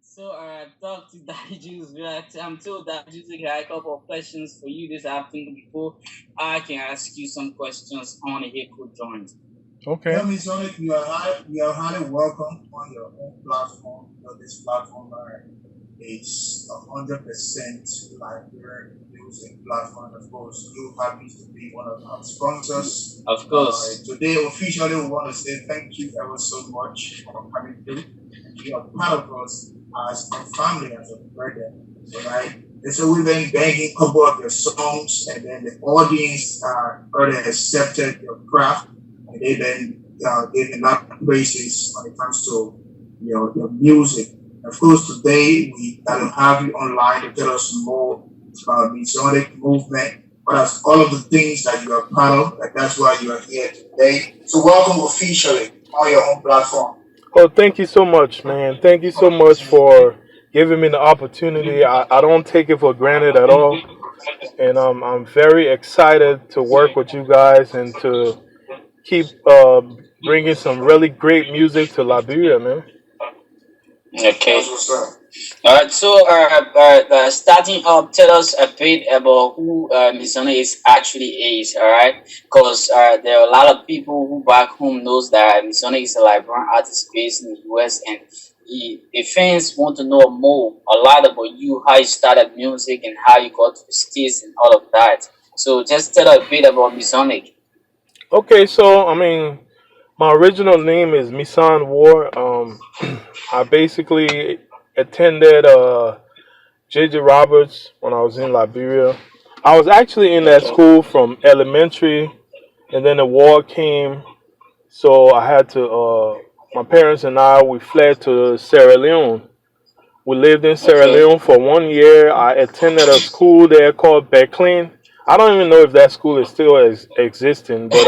So I've talked to Daddy Juice. I'm told that Juice had a couple of questions for you this afternoon before I can ask you some questions on the Hip joint. Yeah, Okay. MEZONIC, you are highly welcome on your own platform. This platform is 100% Liberian music platform. Of course, you happy to be one of our sponsors. Of course. Today, officially, we want to say thank you ever so much for coming through. You are part of us as a family, as a brother, right? And so we've been banging a couple of your songs, and then the audience already accepted your craft, and they've been giving up praises when it comes to your music. Of course, today we got to have you online to tell us more about the Sonic movement, what are all of the things that you are part of, and that's why you are here today. So welcome officially on your own platform. Oh, thank you so much, man. Thank you so much for giving me the opportunity. I don't take it for granted at all. And I'm very excited to work with you guys and to keep bringing some really great music to Liberia, man. Okay. That's what's up. All right. So, starting up, tell us a bit about who Misono is. All right, because there are a lot of people who back home knows that Misono is a Liberian artist based in the US, and the fans want to know more, a lot about you, how you started music, and how you got to the States and all of that. So, just tell us a bit about Misonic. Okay, so I mean, my original name is Misan War. I basically attended J.J. Roberts when I was in Liberia. I was actually in that Okay. school from elementary, and then the war came, so I had to. My parents and I we fled to Sierra Leone. We lived in Sierra Okay. Leone for 1 year. I attended a school there called Beclean. I don't even know if that school is still existing, but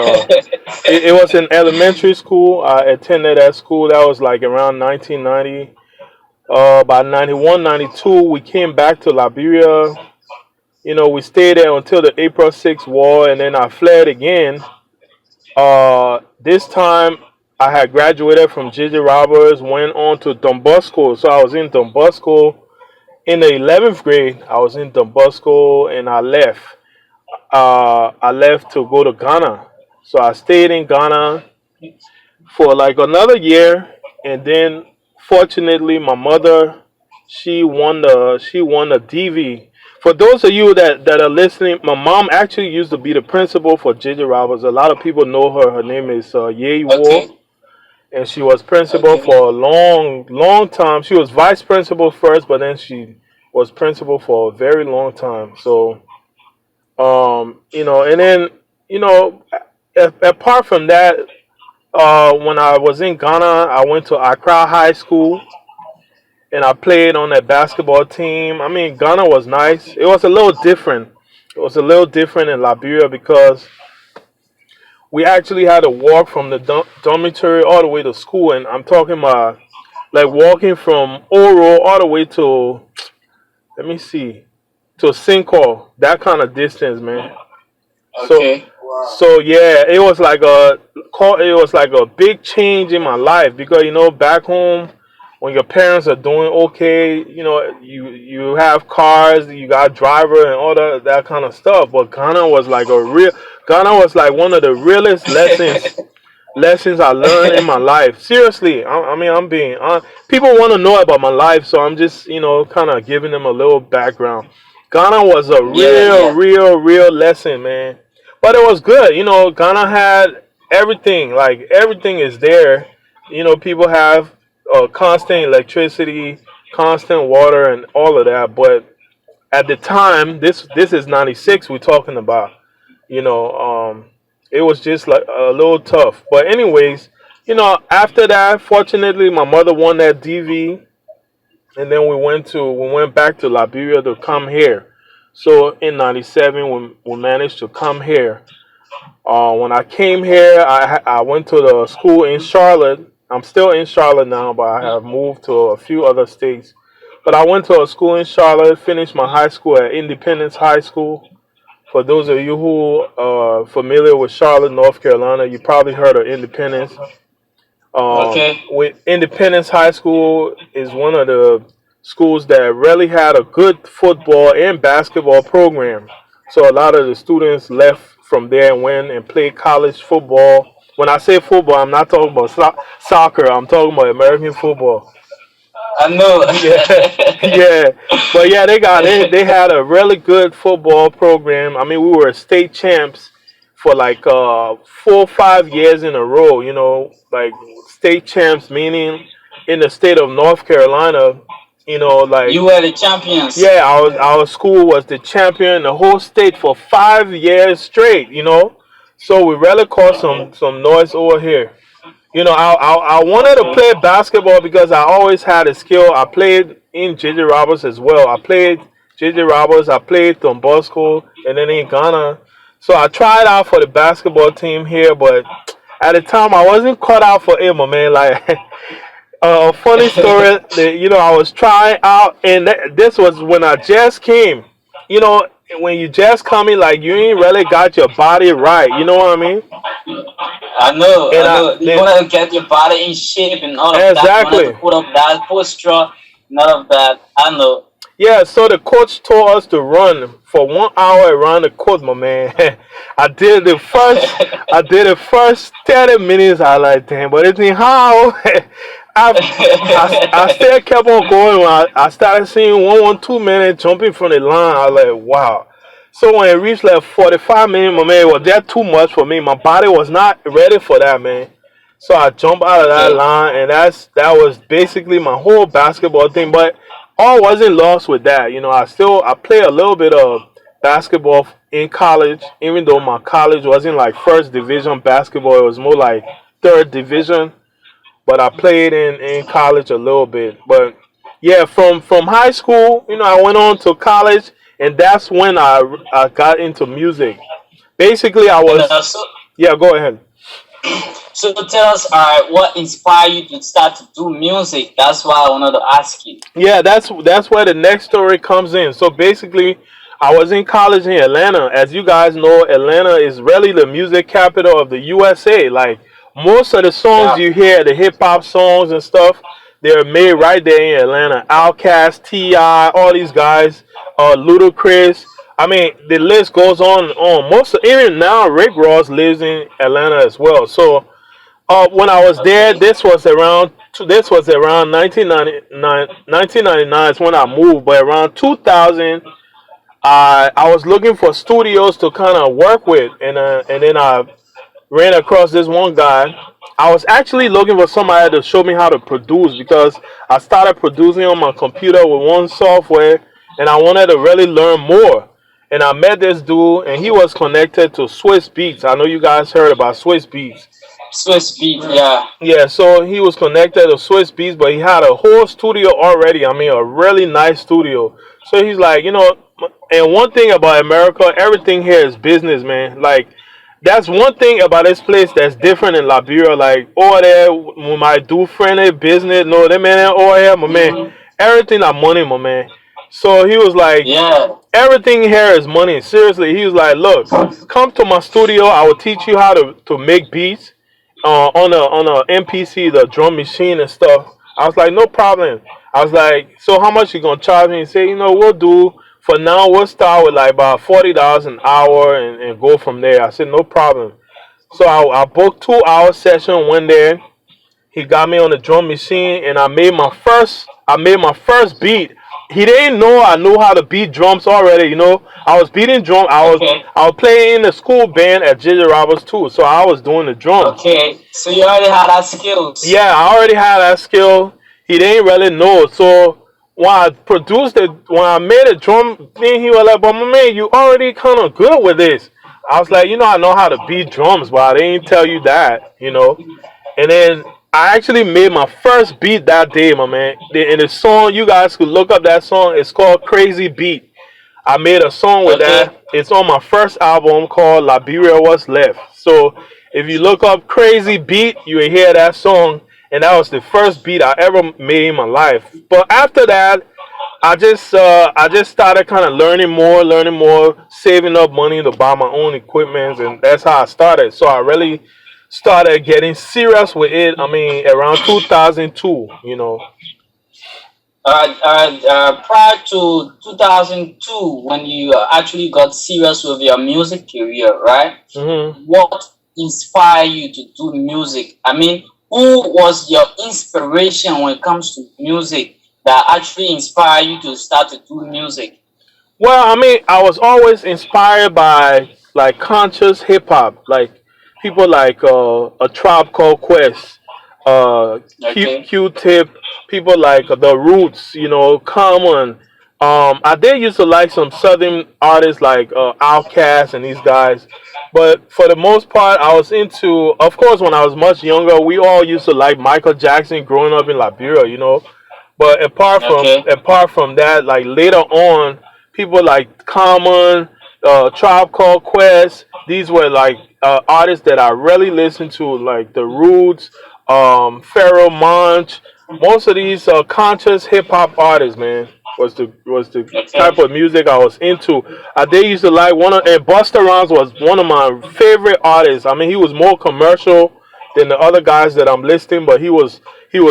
it was an elementary school. I attended that school. That was like around 1990. By 91, 92, we came back to Liberia. You know, we stayed there until the April 6th war, and then I fled again. This time, I had graduated from J.J. Roberts, went on to Don Bosco. So I was in Don Bosco in the 11th grade. I was in Don Bosco, and I left. I left to go to Ghana. So I stayed in Ghana for like another year, and then fortunately, my mother she won a DV. For those of you that are listening, my mom actually used to be the principal for JJ Roberts. A lot of people know her. Her name is Ye War, Okay. and she was principal Okay. for a long time. She was vice principal first, but then she was principal for a very long time. So and then you know, apart from that, when I was in Ghana, I went to Accra High School and I played on that basketball team. I mean, Ghana was nice. It was a little different. It was a little different in Liberia because we actually had to walk from the dormitory all the way to school, and I'm talking about like walking from Oro all the way to, let me see, to Sinko. That kind of distance, man. So Okay. Wow. so yeah, it was like a big change in my life because back home when your parents are doing okay, you have cars, you got driver and all that kind of stuff. But Ghana was like one of the realest lessons I learned in my life. Seriously, I mean I'm being people want to know about my life, so I'm just kind of giving them a little background. Ghana was a Yeah. real lesson, man. But it was good. Ghana had everything. Like everything is there. People have constant electricity, constant water, and all of that. But at the time, this is '96. We're talking about. You know, it was just like a little tough. But anyways, after that, fortunately, my mother won that DV, and then we went back to Liberia to come here. So in '97, we managed to come here. When I came here, I went to the school in Charlotte. I'm still in Charlotte now, but I have moved to a few other states. But I went to a school in Charlotte, finished my high school at Independence High School. For those of you who are familiar with Charlotte, North Carolina, you probably heard of Independence. Okay. With Independence High School is one of the schools that really had a good football and basketball program. So a lot of the students left from there and went and played college football. When I say football, I'm not talking about soccer. I'm talking about American football. I know. Yeah, yeah, but yeah, they had a really good football program. I mean, we were state champs for like 4 or 5 years in a row. You know, like state champs, meaning in the state of North Carolina. You know, like You were the champions. yeah, our school was the champion in the whole state for 5 years straight. You know, so we really caused some noise over here. You know, I wanted to Okay. play basketball because I always had a skill. I played in JJ Roberts as well. I played JJ Roberts. I played Don Bosco, and then in Ghana. So I tried out for the basketball team here, but at the time I wasn't cut out for it, my man. Like a funny story. That, you know, I was trying out, and this was when I just came. You know, when you just coming, like you ain't really got your body right. You know what I mean? I know, And I I know. You then wanted to get your body in shape and all of that. You wanted to exactly. put up that posture and all of that. I know. Yeah, so the coach told us to run for 1 hour around the court, my man. I did the first 30 minutes. I like damn, but it's in how I still kept on going. When I started seeing 1 2 minutes jumping from the line. I was like, wow. So when it reached like 45 minutes, my man, it was that too much for me. My body was not ready for that, man. So I jumped out of that Okay. line, and that was basically my whole basketball thing. But all wasn't lost with that. You know, I play a little bit of basketball in college, even though my college wasn't like first division basketball. It was more like third division. But I played in college a little bit. But yeah, from high school, you know, I went on to college, and that's when I got into music. Basically, I And was yeah. Go ahead. so tell us, what inspired you to start to do music? That's why I wanted to ask you. Yeah, that's where the next story comes in. So basically, I was in college in Atlanta. As you guys know, Atlanta is really the music capital of the USA. Like most of the songs Yeah. you hear, the hip hop songs and stuff, they're made right there in Atlanta. Outkast, Ti, all these guys, Ludacris. I mean, the list goes on and on. Most even now, Rick Ross lives in Atlanta as well. So when I was there, Okay. this was around 1999. 1999 is when I moved, but around 2000, I was looking for studios to kind of work with, and then I ran across this one guy. I was actually looking for somebody to show me how to produce because I started producing on my computer with one software, and I wanted to really learn more. And I met this dude, and he was connected to Swiss Beats. I know you guys heard about Swiss Beats. Swiss beat. Yeah. Yeah, so he was connected to Swiss Beats, but he had a whole studio already. I mean, a really nice studio. So he's like, you know, and one thing about America, everything here is business, man. Like, that's one thing about this place that's different in Liberia. Like, over there, when my do friendly business, no, that man over here, my man, Hmm. everything are money, my man. So he was like, Yeah. everything here is money. Seriously, he was like, look, come to my studio. I will teach you how to make beats on a MPC, the drum machine and stuff. I was like, no problem. I was like, so how much you gonna charge me? He said, you know, we'll do for now. We'll start with like about $40 an hour and go from there. I said, no problem. So I booked 2 hour session. Went there. He got me on the drum machine, and I made my first beat. He didn't know I knew how to beat drums already. You know, I was beating drum. Okay. I was playing in the school band at JJ Roberts too, so I was doing the drums. Okay. So you already had that skills. Yeah, I already had that skill. He didn't really know. So when I made a drum thing, he was like, "But my man, you already kind of good with this." I was like, "You know, I know how to beat drums, but I didn't tell you that, you know." And then I actually made my first beat that day, my man. In the song, you guys could look up that song. It's called Crazy Beat. I made a song with Okay. that. It's on my first album called Liberia What's Left. So if you look up Crazy Beat, you will hear that song. And that was the first beat I ever made in my life. But after that, I just started kind of learning more, saving up money to buy my own equipment, and that's how I started. So I really started getting serious with it. I mean, around 2002. You know. Prior to 2002, when you actually got serious with your music career, right? Hmm. What inspired you to do music? I mean, who was your inspiration when it comes to music that actually inspired you to start to do music? Well, I mean, I was always inspired by like conscious hip hop, like people like a Tribe Called Quest, Okay, Q-Tip, people like the Roots, you know, Common. I did used to like some Southern artists like Outkast and these guys, but for the most part, I was into. Of course, when I was much younger, we all used to like Michael Jackson growing up in Liberia, you know. But okay, apart from that, like later on, people like Common, Tribe Called Quest, these were like artists that I really listened to, like The Roots, Pharaoh Monch. Most of these conscious hip hop artists, man, was the okay, type of music I was into. They used to like one of and Busta Rhymes was one of my favorite artists. I mean, he was more commercial than the other guys that I'm listing, but he was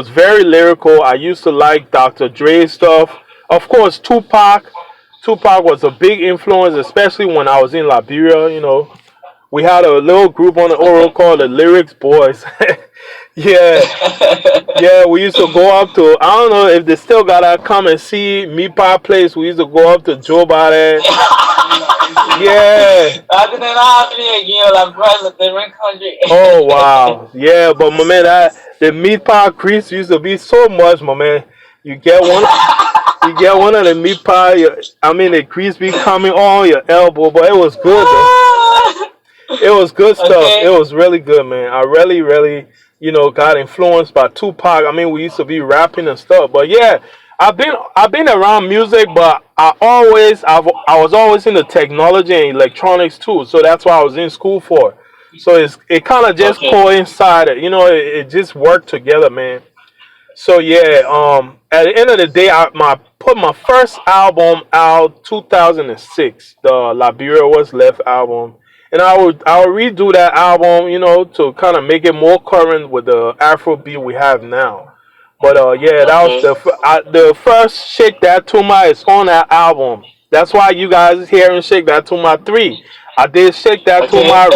very lyrical. I used to like Dr. Dre stuff. Of course, Tupac. Tupac was a big influence, especially when I was in Liberia. You know, we had a little group on the oral okay. called the Lyrics Boys. Yeah, yeah, we used to go up to. I don't know if they still gotta come and see me pop place. We used to go up to Joe Biden. Yeah. I didn't have any again, like president, different country. Oh wow. Yeah, but my man, the meat pie grease used to be so much, my man. You get one. You get one of the meat pie. I mean, the grease be coming on your elbow, but it was good though. It was good stuff. It Okay, was really good, man. I really, really, got influenced by Tupac. I mean, we used to be rapping and stuff. But yeah, I've been around music, but I was always into technology and electronics too. So that's what I was in school for. So it kind of just okay, coincided. It just worked together, man. So yeah, at the end of the day, I put my first album out 2006, the Liberia Was Left album, and I would redo that album, to kind of make it more current with the Afrobeat we have now. But yeah, that was okay. the first Shake That Tuma is on that album. That's why you guys is hearing Shake That Tuma 3. I did Shake That Okay. Tuma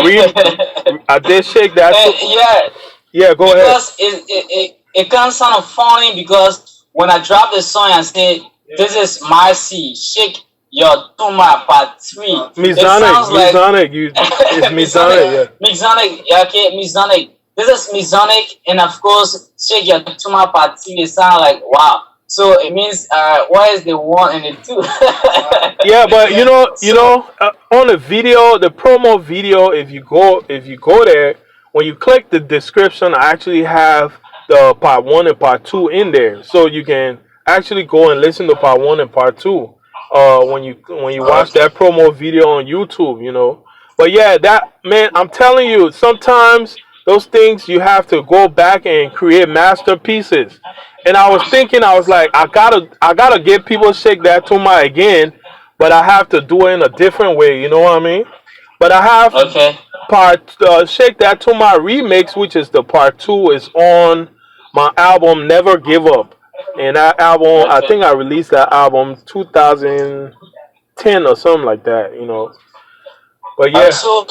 I did Shake That to. Yeah, Yeah, go ahead. because it can sound funny because when I drop the song and say this is my C, shake your tuma part three, it Mizanic, sounds like Mizanic, it's Masonic, Mizanic, yeah. Masonic, yeah, okay, Masonic. This is Masonic, and of course, shake your tuma part three. It sounds like wow. So it means what is the one and the two? Yeah, but So on the video, the promo video, if you go there, when you click the description, I actually have the part one and part two in there, so you can actually go and listen to part one and part two. When you watch okay, that promo video on YouTube, But yeah, that man, I'm telling you, sometimes those things you have to go back and create masterpieces. And I was thinking, I was like, I gotta get people shake that to my again, but I have to do it in a different way. You know what I mean? But I have okay, part shake that to my remix, which is the part two, is on my album Never Give Up. And that album, I okay. think I released that album 2010 or something like that. But yeah. So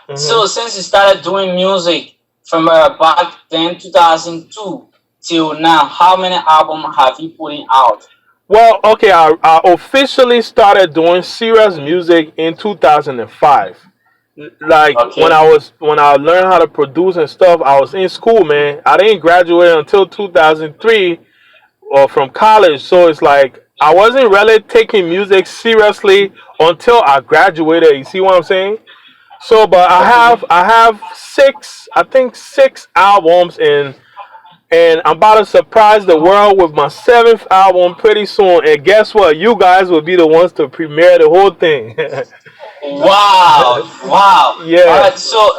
Hmm. since you started doing music from back then 2002 till now, how many albums have you putting out? Well, okay, I officially started doing serious music in 2005. Like when Okay, I learned how to produce and stuff, I was in school, man. I didn't graduate until 2003 or from college, so it's like I wasn't really taking music seriously until I graduated. You see what I'm saying? So, but I okay. have I have six, I think six albums, and I'm about to surprise the world with my seventh album pretty soon. And guess what? You guys will be the ones to premiere the whole thing. Wow, wow. All Yeah, right, so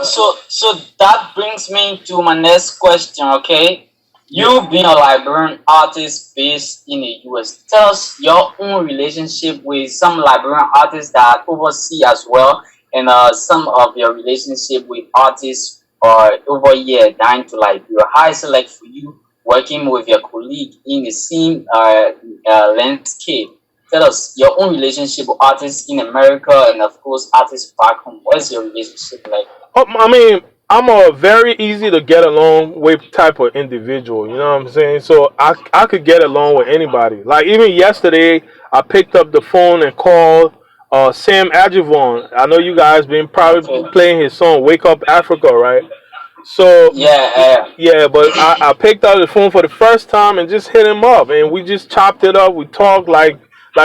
that brings me to my next question. Okay, yeah. you being a Liberian artist based in the US, tell us your own relationship with some Liberian artists that overseas as well, and some of your relationship with artists over a year down to Liberia. How is it like for you working with your colleague in the same landscape? Tell us your own relationship with artists in America and of course artists back home. What's your relationship like? I mean, I'm a very easy to get along with type of individual. You know what I'm saying? So I could get along with anybody. Like even yesterday, I picked up the phone and called Sam Adjuvon. I know you guys been probably Okay. playing his song "Wake Up Africa," right? So Yeah, yeah, but I picked up the phone for the first time and just hit him up, and we just chopped it up. We talked like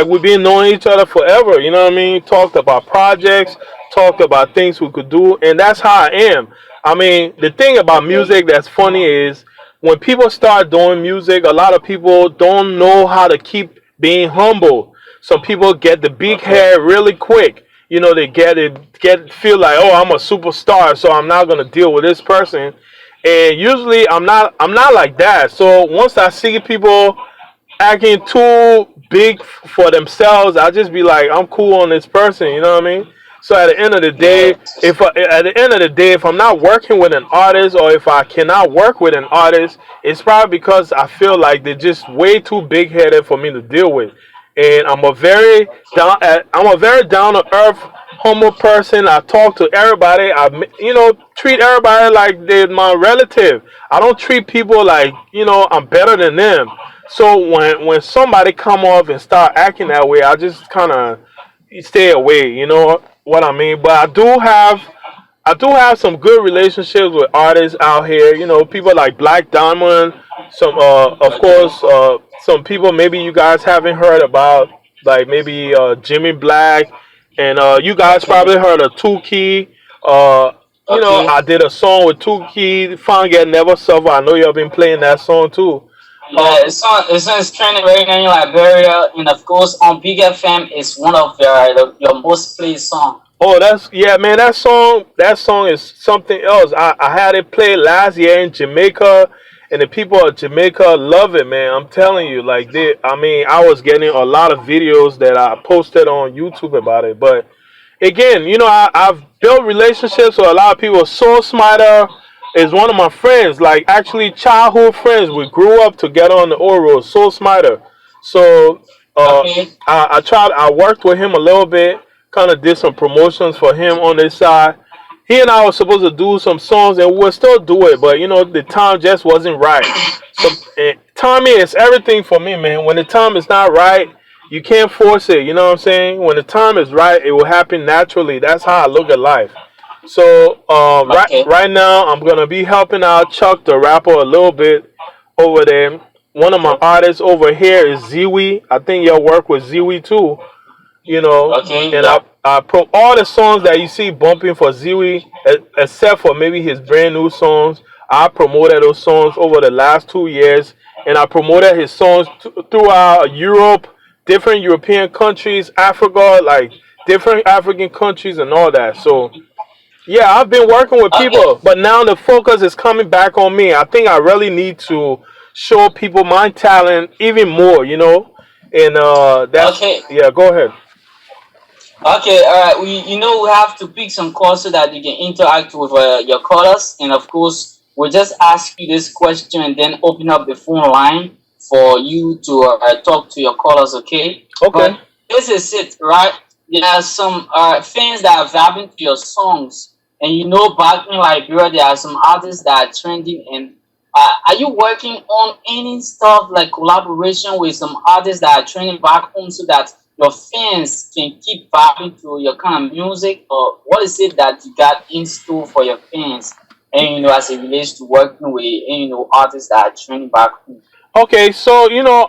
we've been knowing each other forever. You know what I mean? Talked about projects, talked about things we could do, and that's how I am. I mean, the thing about okay, music that's funny is when people start doing music, a lot of people don't know how to keep being humble. Some people get the big okay, head really quick. You know, they get feel like, oh, I'm a superstar, so I'm not gonna deal with this person. And usually, I'm not like that. So once I see people acting too big for themselves, I just be like, I'm cool on this person. You know what I mean? So at the end of the day, yes, if I'm not working with an artist, or if I cannot work with an artist, it's probably because I feel like they're just way too big headed for me to deal with. And okay, I'm a very down to earth, humble person. I talk to everybody. Treat everybody like they're my relative. I don't treat people like I'm better than them. So when somebody come off and start acting that way, I just kind of stay away. You know what I mean? But I do have some good relationships with artists out here. You know, people like Black Diamond. Of okay, course, some people maybe you guys haven't heard about, like maybe Jimmy Black, and you guys okay, probably heard of Tukey. Uh, okay. I did a song with Tukey, "Fun Get Never Suffer." I know y'all been playing that song too. Uh, Yeah, it's trending right now in Liberia, and of course on Big FM is one of your most played song. Oh, that's yeah, man. That song is something else. I had it played last year in Jamaica, and the people of Jamaica love it, man. I'm telling you, like I mean, I was getting a lot of videos that I posted on YouTube about it. But again, I've built relationships with a lot of people. Soul Smider is one of my friends, like actually childhood friends. We grew up together on the Oro. Soul Smider. So Okay, I worked with him a little bit, kind of did some promotions for him on this side. He and I were supposed to do some songs, and we'll still do it, but the time just wasn't right. So timing is everything for me, man. When the time is not right, you can't force it. You know what I'm saying? When the time is right, it will happen naturally. That's how I look at life. So right okay, right now, I'm gonna be helping out Chuck the rapper a little bit over there. One of my okay, artists over here is Ziwi. I think you'll work with Ziwi too. You know, okay, and yeah, I pro all the songs that you see bumping for Ziwi, except for maybe his brand new songs. I promoted those songs over the last 2 years, and I promoted his songs throughout Europe, different European countries, Africa, like different African countries, and all that. So yeah, I've been working with okay, people, but now the focus is coming back on me. I think I really need to show people my talent even more, and that's okay. yeah. Go ahead. Okay, all right. We have to pick some calls so that you can interact with your callers, and of course, we'll just ask you this question and then open up the phone line for you to talk to your callers. Okay, Okay. but this is it, right? There are some fans that are vibing to your songs, and back in Liberia, there are some artists that are trending. And are you working on any stuff like collaboration with some artists that are trending back home so that your fans can keep vibing to your kind of music, or what is it that you got in store for your fans? And as it relates to working with artists that are trending back home. Okay, so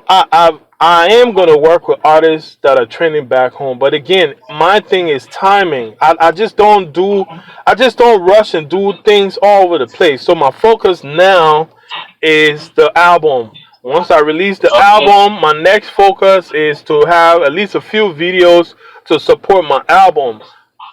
I am gonna work with artists that are trending back home, but again, my thing is timing. I just don't rush and do things all over the place. So my focus now is the album. Once I release the Okay, album, my next focus is to have at least a few videos to support my album.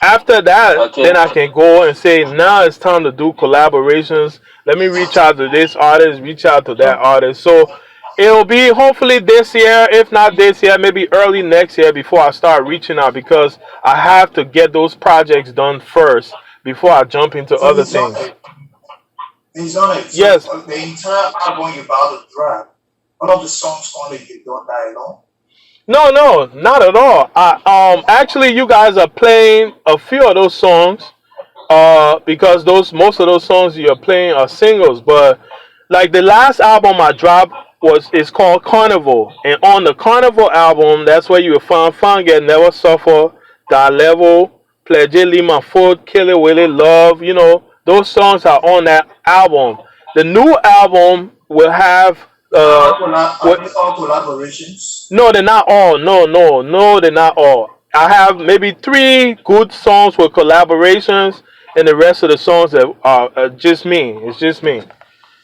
After that, okay, then I can go and say, now it's time to do collaborations. Let me reach out to this artist, reach out to that artist. So it'll be hopefully this year, if not this year, maybe early next year before I start reaching out, because I have to get those projects done first before I jump into So other it's things. Masonic. So Yes. for the entire album you're about to drop, all of the songs only you don't die alone. No, no, not at all. Actually, you guys are playing a few of those songs, because those most of those songs you're playing are singles. But like the last album I dropped was is called Carnival, and on the Carnival album, that's where you will find Get Never Suffer, that level, Pledge Lima Food, Kill It, Will It, Love. Those songs are on that album. The new album will have Are what these all collaborations? no, they're not all. No, no, no, they're not all. I have maybe three good songs with collaborations, and the rest of the songs that are just me. It's just me.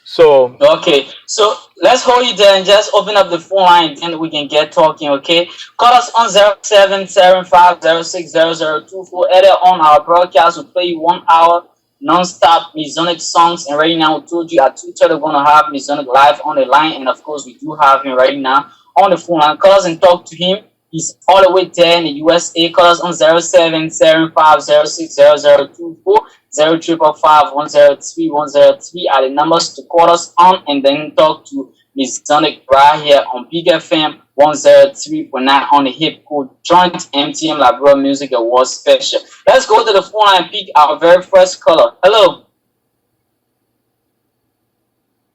So Okay, so let's hold you there and just open up the phone line and we can get talking, okay? Call us on 0775060024. Either on our broadcast, we play you 1 hour non-stop Masonic songs. And right now, we told you at 2:30 we're going to have Masonic live on the line. And of course, we do have him right now on the phone line. Call us and talk to him. He's all the way there in the USA. Call us on 0775060024. 0555103 are the numbers to call us on and then talk to Miss Sonic right here on Big FM 103.9 on the hip code joint MTM Labrador Music Awards special. Let's go to the phone line and pick our very first caller. Hello.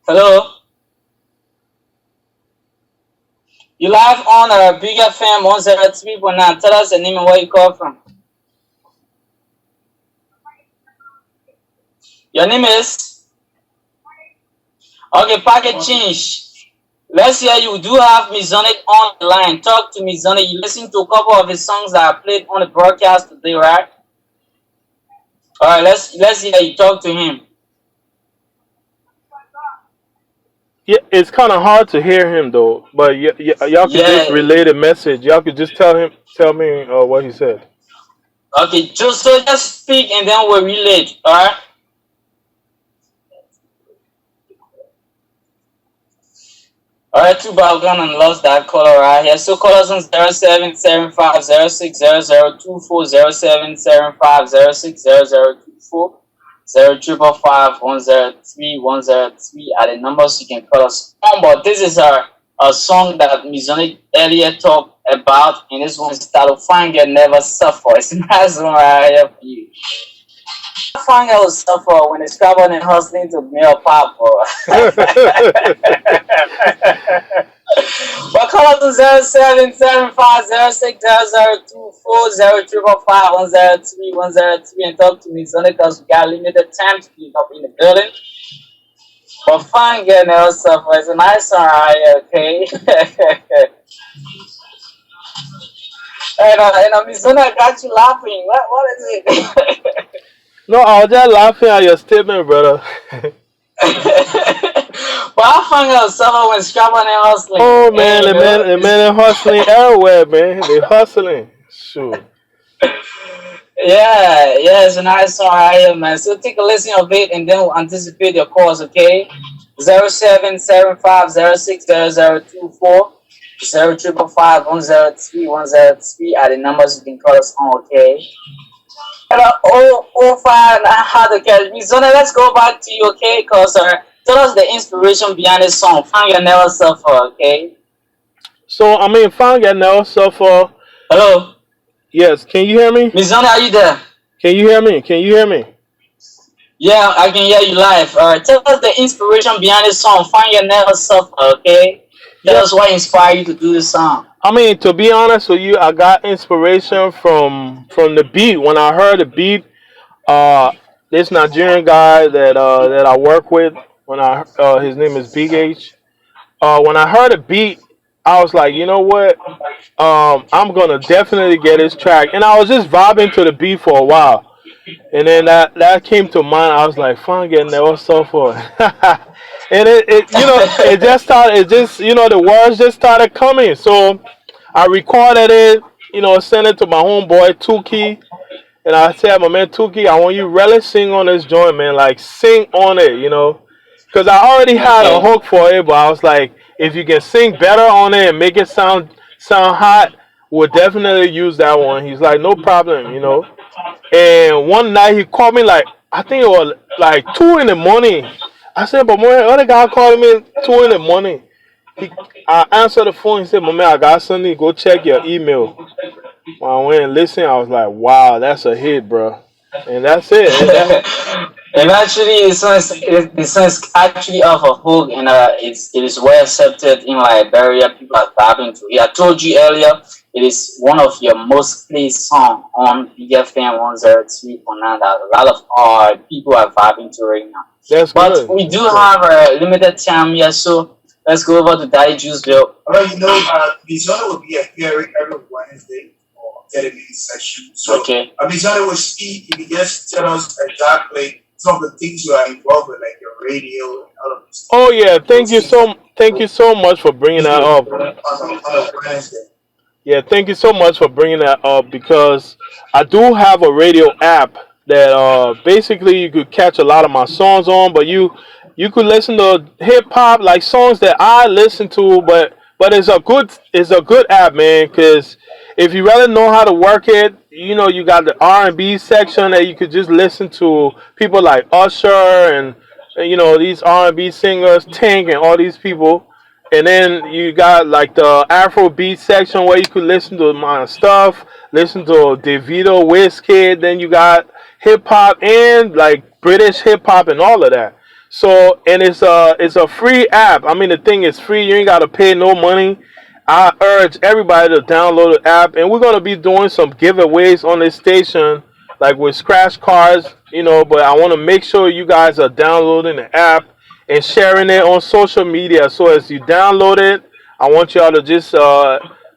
Hello. You live on Big FM 103.9. Tell us the name and where you call from. Your name is? Okay, Packet Change. Let's hear you do have Mizonic on the line. Talk to Mizonic. You listen to a couple of his songs that I played on the broadcast today, right? Alright, let's hear you talk to him. yeah, it's kind of hard to hear him though. But y'all could just Yeah. relay the message. Y'all could just tell me what he said. Okay, just speak and then we'll relay it, alright? Alright, too bad gone and lost that caller right here. So call us on 0775060024, 0775060024, 0555103103 are the numbers you can call us on. But this is a song that Mizonic earlier talked about, and this one is titled Find Your Never Suffer. It's a nice one right here for you. Find out suffer when it's traveling and hustling to male pop. But call us to 0775060024, and talk to me Sonny because we got limited time to be up in the building. But fine getting else suffer. It's a nice song right here, okay? And Miss Sonny, I got you laughing. What is it? No, I was just laughing at your statement, brother. But I find out summer when scrapping and hustling. Oh And, man, the man is hustling everywhere, man. They hustling. Sure. yeah, it's a nice song right here, man. So take a listen of it and then we'll anticipate your calls, okay? 0775060024, 0555103103 are the numbers you can call us on, okay? Hello, fine. How to catch me. So now let's go back to you, okay? Because tell us the inspiration behind this song. Find your never suffer, okay? So I mean, found get now. So for Hello, yes, can you hear me? Miss Zona, are you there? Can you hear me? Can you hear me? Yeah, I can hear you live. Tell us the inspiration behind this song. Find your never suffer, okay? Tell Yeah. us what inspired you to do this song. I mean, to be honest with you, I got inspiration from the beat. When I heard the beat, uh, this Nigerian guy that I work with, when his name is Big H. When I heard the beat, I was like, you know what? I'm gonna definitely get his track, and I was just vibing to the beat for a while, and then that came to mind. I was like, "Fun getting there, what's so for?" And it just started. It just the words just started coming. So I recorded it, sent it to my homeboy Tuki, and I said, "My man Tuki, I want you really sing on this joint, man. Like sing on it, because I already had a Okay. hook for it, but I was like, if you can sing better on it and make it sound hot, we'll definitely use that one." He's like, no problem. And one night he called me like I think it was like 2 in the morning. I said, but man, other guy calling me 2 in the morning. He, I answered the phone. He said, my man, I got something. Go check your email. When I went and listened, I was like, wow, that's a hit, bro. And that's it. And that, And actually, the song is actually off a hook, and it is well accepted in Liberia. People are vibing to it. I told you earlier, it is one of your most played song on BFM 103.9. That a lot of people are vibing to right now. that's But good. we do That's good. have a limited time here, so let's go over to Daddy Juiceville. Well, Mizona will be appearing every Wednesday for 30-minute session. So, Okay. Mizona will speak. If you just tell us exactly some of the things you are involved with, like your radio and all of these Oh yeah, those things that thank you so much for bringing we that do up. on a Wednesday. Yeah, thank you so much for bringing that up because I do have a radio app that basically you could catch a lot of my songs on, but you could listen to hip hop like songs that I listen to, but it's a good app, man, because if you really know how to work it, you got the R&B section that you could just listen to people like Usher and these R&B singers, Tank and all these people. And then you got like the Afro beat section where you could listen to my stuff, listen to Davido, Wizkid. Then you got hip hop and like British hip hop and all of that. So and it's a free app. I mean the thing is free. You ain't gotta pay no money. I urge everybody to download the app, and we're gonna be doing some giveaways on this station, like with scratch cards, But I want to make sure you guys are downloading the app and sharing it on social media. So as you download it, I want y'all to just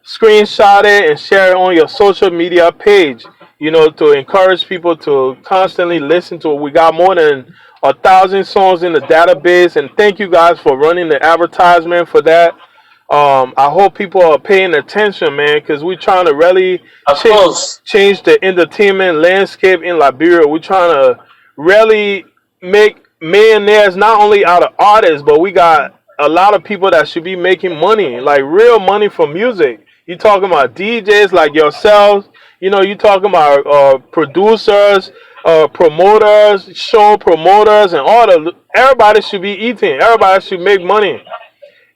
screenshot it and share it on your social media page. To encourage people to constantly listen to it. We got more than 1,000 songs in the database, and thank you guys for running the advertisement for that. I hope people are paying attention, man, because we're trying to really Of course. change the entertainment landscape in Liberia. We're trying to really make millionaires not only out of artists, but we got a lot of people that should be making money, like real money from music. You talking about DJs like yourselves, you talking about producers, promoters, show promoters, and everybody should be eating. Everybody should make money.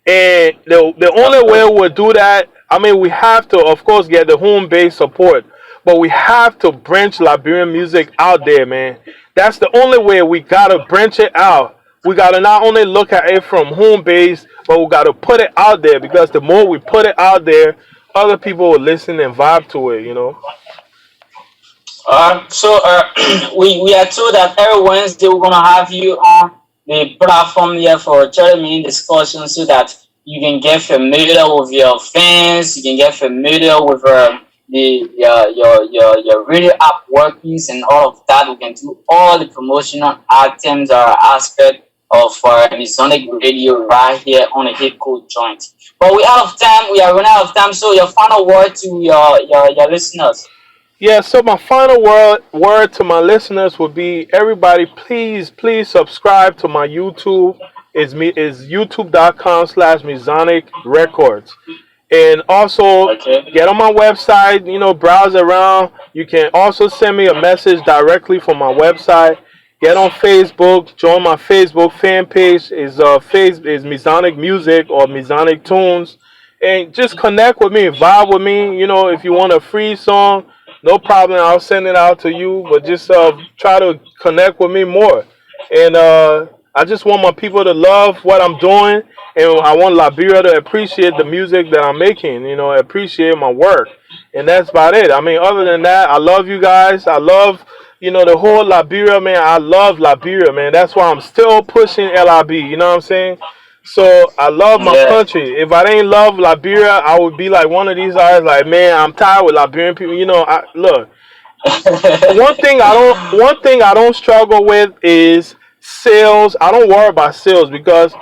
And the only way we'll do that, I mean, we have to, of course, get the home base support, but we have to branch Liberian music out there, man. That's the only way. We gotta branch it out. We gotta not only look at it from home base, but we gotta put it out there because the more we put it out there, other people will listen and vibe to it. So we are told that every Wednesday we're gonna have you on the platform here for a 30-minute discussion so that you can get familiar with your fans, you can get familiar with your radio app workings and all of that. We can do all the promotional items or aspect of Masonic Radio right here on a hip code joint. But we out of time. We are running out of time. So your final word to your listeners. Yeah, so my final word to my listeners would be everybody please subscribe to my YouTube. Is youtube.com/Mesonic Records. And also Okay. get on my website, browse around. You can also send me a message directly from my website. Get on Facebook, join my Facebook fan page is Mesonic Music or Mesonic Tunes. And just connect with me, vibe with me. If you want a free song, no problem. I'll send it out to you. But just try to connect with me more. And I just want my people to love what I'm doing, and I want Liberia to appreciate the music that I'm making. Appreciate my work, and that's about it. I mean, other than that, I love you guys. I love the whole Liberia, man. I love Liberia, man. That's why I'm still pushing LIB. You know what I'm saying? So I love my Yeah. country. If I didn't love Liberia, I would be like one of these guys. Like, man, I'm tired with Liberian people. Look, one thing I don't struggle with is sales. I don't worry about sales because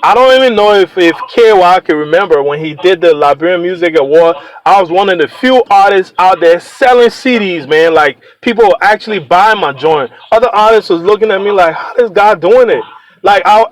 I don't even know if KY can remember when he did the Liberian Music Award. I was one of the few artists out there selling CDs, man. Like people were actually buying my joint. Other artists was looking at me like, how this guy doing it? Like I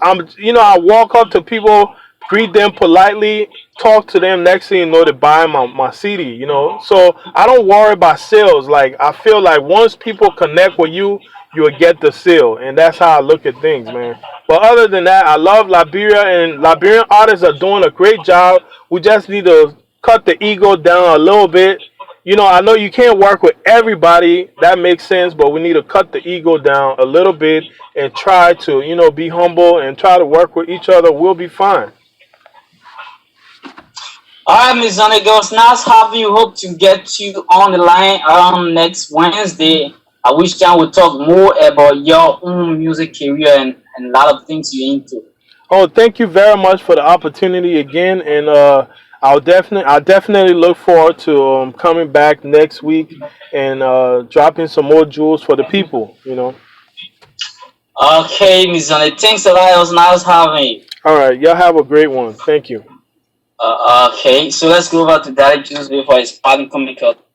walk up to people, greet them politely, talk to them. Next thing you know, they buy my CD. So I don't worry about sales. Like I feel like once people connect with you, you'll get the sale, and that's how I look at things, man. But other than that, I love Liberia, and Liberian artists are doing a great job. We just need to cut the ego down a little bit. I know you can't work with everybody. That makes sense, but we need to cut the ego down a little bit and try to, be humble and try to work with each other. We'll be fine. All right, Miss Zonny, it was nice having you. Hope to get you on the line next Wednesday. I wish John would talk more about your own music career and a lot of things you're into. Oh, thank you very much for the opportunity again, and I'll definitely look forward to coming back next week and dropping some more jewels for the people. Okay, Miss Zonny, thanks a lot. It was nice having you. All right, y'all have a great one. Thank you. Okay, so let's go over to Daddy Juice before his party coming out.